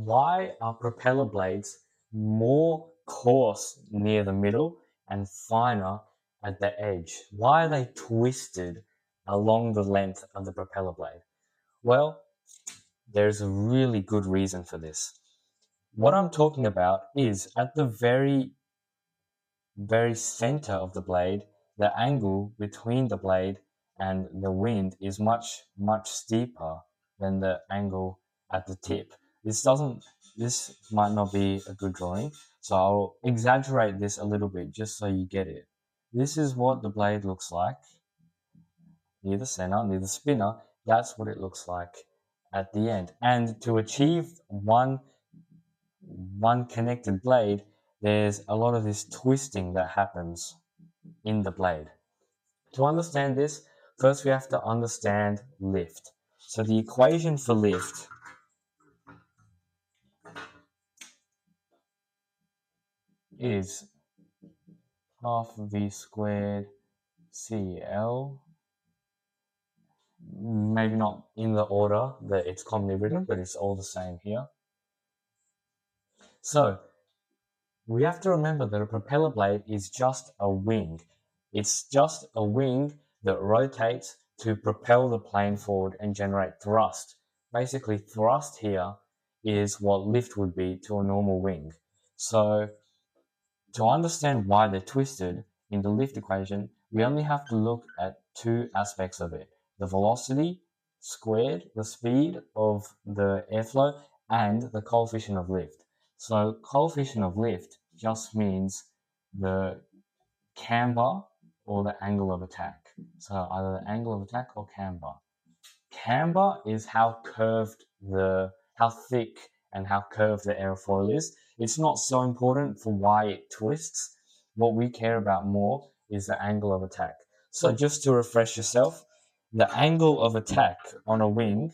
Why are propeller blades more coarse near the middle and finer at the edge? Why are they twisted along the length of the propeller blade? Well, there's a really good reason for this. What I'm talking about is at the very center of the blade, the angle between the blade and the wind is much steeper than the angle at the tip. This might not be a good drawing, so I'll exaggerate this a little bit just so you get it. This is what the blade looks like near the center, near the spinner. That's what it looks like at the end. And to achieve one connected blade, there's a lot of this twisting that happens in the blade. To understand this, first we have to understand lift. So the equation for lift is half v squared CL, maybe not in the order that it's commonly written, but it's all the same here. So we have to remember that a propeller blade is just a wing. It's just a wing that rotates to propel the plane forward and generate thrust. Basically, thrust here is what lift would be to a normal wing. So to understand why they're twisted in the lift equation, we only have to look at two aspects of it. The velocity squared, the speed of the airflow, and the coefficient of lift. So coefficient of lift just means the camber or the angle of attack. So either the angle of attack or camber. Camber is how thick and how curved the airfoil is. It's not so important for why it twists. What we care about more is the angle of attack. So just to refresh yourself, the angle of attack on a wing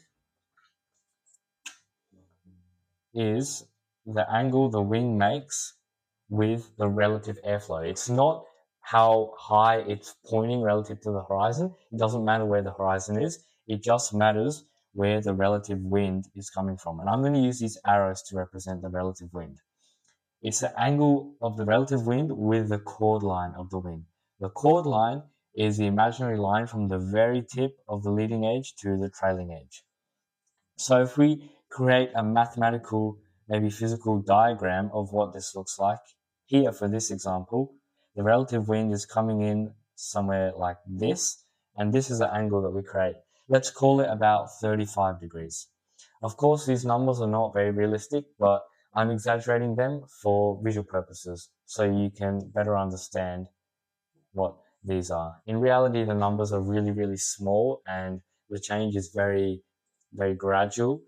is the angle the wing makes with the relative airflow. It's not how high it's pointing relative to the horizon. It doesn't matter where the horizon is. It just matters where the relative wind is coming from. And I'm going to use these arrows to represent the relative wind. It's the angle of the relative wind with the chord line of the wind. The chord line is the imaginary line from the very tip of the leading edge to the trailing edge. So if we create a mathematical, maybe physical diagram of what this looks like, here for this example, the relative wind is coming in somewhere like this, and this is the angle that we create. Let's call it about 35 degrees. Of course, these numbers are not very realistic, but I'm exaggerating them for visual purposes so you can better understand what these are. In reality, the numbers are really, really small and the change is very, very gradual.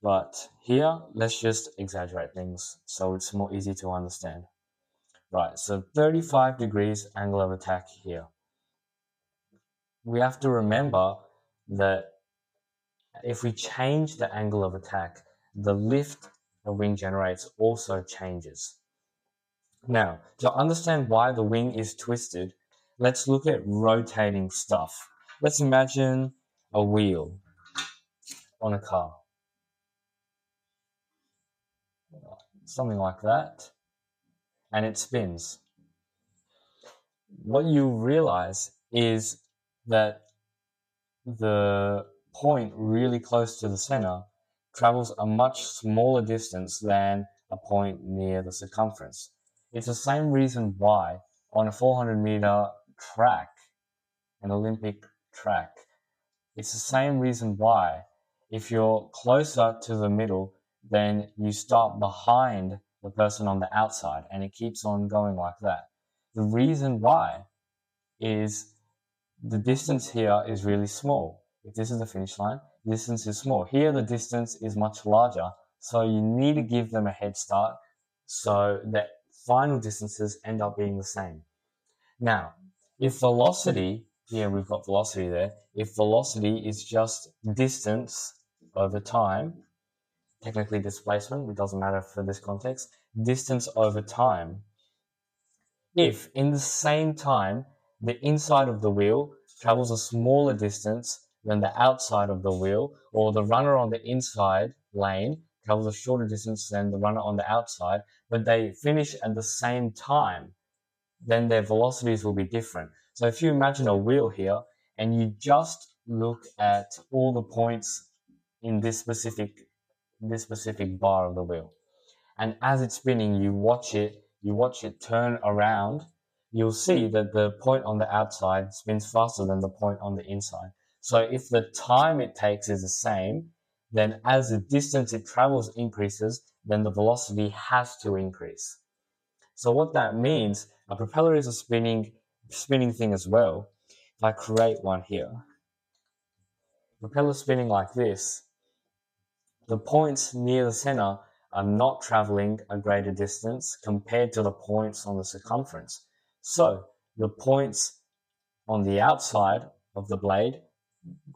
But here, let's just exaggerate things so it's more easy to understand. Right, so 35 degrees angle of attack here. We have to remember that if we change the angle of attack, the lift the wing generates also changes. Now, to understand why the wing is twisted, let's look at rotating stuff. Let's imagine a wheel on a car. Something like that. And it spins. What you realize is that the point really close to the center travels a much smaller distance than a point near the circumference. It's the same reason why on a 400-meter track, an Olympic track, it's the same reason why if you're closer to the middle, then you start behind the person on the outside and it keeps on going like that. The reason why is the distance here is really small. If this is the finish line, the distance is small. Here the distance is much larger, so you need to give them a head start so that final distances end up being the same. Now, if velocity, here we've got velocity there, if velocity is just distance over time, technically displacement, it doesn't matter for this context, distance over time, if in the same time the inside of the wheel travels a smaller distance than the outside of the wheel, or the runner on the inside lane travels a shorter distance than the runner on the outside, but they finish at the same time, then their velocities will be different. So if you imagine a wheel here and you just look at all the points in this specific bar of the wheel, and as it's spinning, you watch it turn around, you'll see that the point on the outside spins faster than the point on the inside. So if the time it takes is the same, then as the distance it travels increases, then the velocity has to increase. So what that means, a propeller is a spinning thing as well. If I create one here, propeller spinning like this, the points near the center are not traveling a greater distance compared to the points on the circumference. So the points on the outside of the blade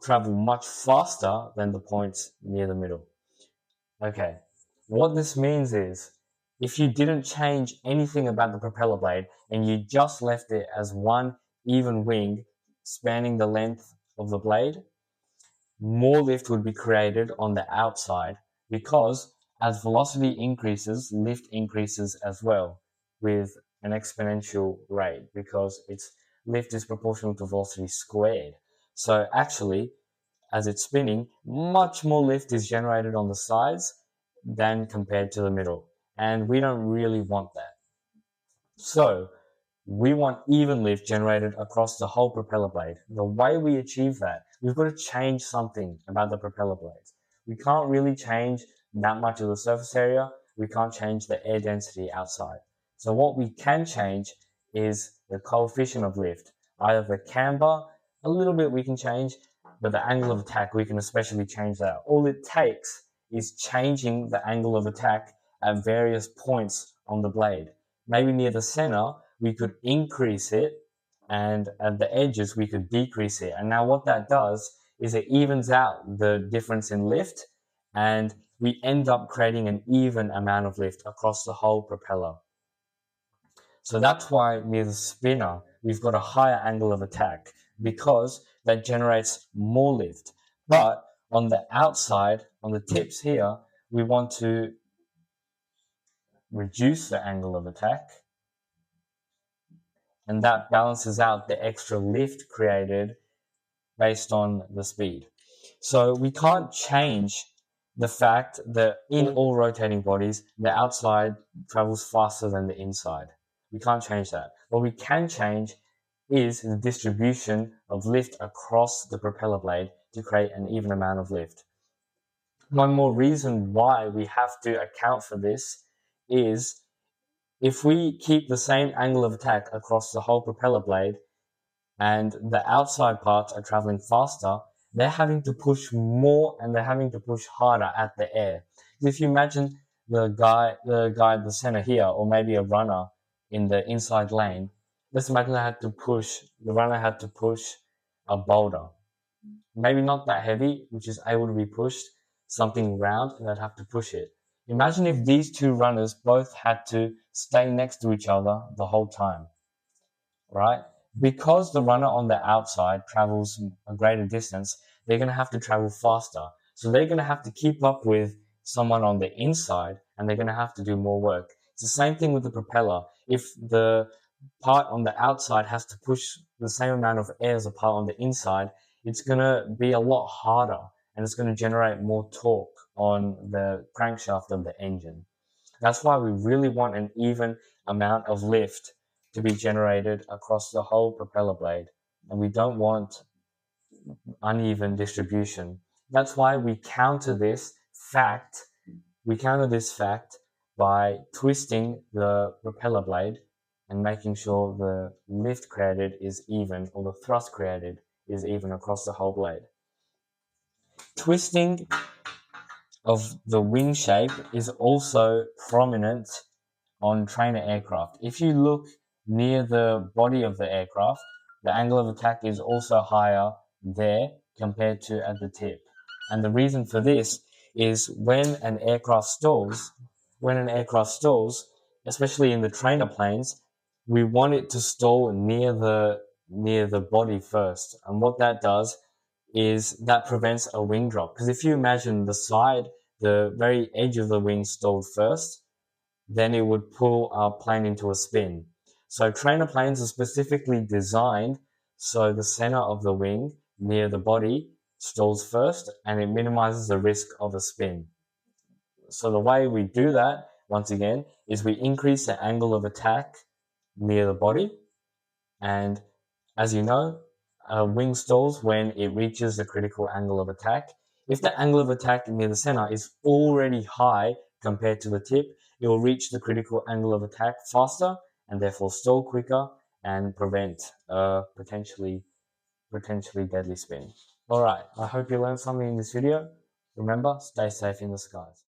travel much faster than the points near the middle. Okay, what this means is if you didn't change anything about the propeller blade and you just left it as one even wing spanning the length of the blade, more lift would be created on the outside because as velocity increases, lift increases as well with an exponential rate because its lift is proportional to velocity squared. So actually, as it's spinning, much more lift is generated on the sides than compared to the middle. And we don't really want that. So we want even lift generated across the whole propeller blade. The way we achieve that, we've got to change something about the propeller blades. We can't really change that much of the surface area. We can't change the air density outside. So what we can change is the coefficient of lift. Either the camber, a little bit we can change, but the angle of attack, we can especially change that. All it takes is changing the angle of attack at various points on the blade. Maybe near the center, we could increase it, and at the edges, we could decrease it. And now what that does is it evens out the difference in lift, and we end up creating an even amount of lift across the whole propeller. So that's why near the spinner, we've got a higher angle of attack because that generates more lift. But on the outside, on the tips here, we want to reduce the angle of attack, and that balances out the extra lift created based on the speed. So we can't change the fact that in all rotating bodies, the outside travels faster than the inside. We can't change that. What we can change is the distribution of lift across the propeller blade to create an even amount of lift. One more reason why we have to account for this is if we keep the same angle of attack across the whole propeller blade and the outside parts are traveling faster, they're having to push more and they're having to push harder at the air. If you imagine the guy at the center here, or maybe a runner in the inside lane, let's imagine the runner had to push a boulder. Maybe not that heavy, which is able to be pushed, something round, and they'd have to push it. Imagine if these two runners both had to stay next to each other the whole time, right? Because the runner on the outside travels a greater distance, they're going to have to travel faster. So they're going to have to keep up with someone on the inside, and they're going to have to do more work. It's the same thing with the propeller. If the part on the outside has to push the same amount of air as the part on the inside, it's going to be a lot harder, and it's going to generate more torque on the crankshaft of the engine. That's why we really want an even amount of lift to be generated across the whole propeller blade, and we don't want uneven distribution. That's why we counter this fact by twisting the propeller blade and making sure the lift created is even, or the thrust created is even across the whole blade. Twisting of the wing shape is also prominent on trainer aircraft. If you look near the body of the aircraft, the angle of attack is also higher there compared to at the tip. And the reason for this is when an aircraft stalls, especially in the trainer planes, we want it to stall near the body first. And what that does is that prevents a wing drop. Because if you imagine the the very edge of the wing stalled first, then it would pull our plane into a spin. So trainer planes are specifically designed so the center of the wing near the body stalls first and it minimizes the risk of a spin. So the way we do that, once again, is we increase the angle of attack near the body. And as you know, a wing stalls when it reaches the critical angle of attack. If the angle of attack near the center is already high compared to the tip, it will reach the critical angle of attack faster and therefore stall quicker and prevent a potentially deadly spin. All right, I hope you learned something in this video. Remember, stay safe in the skies.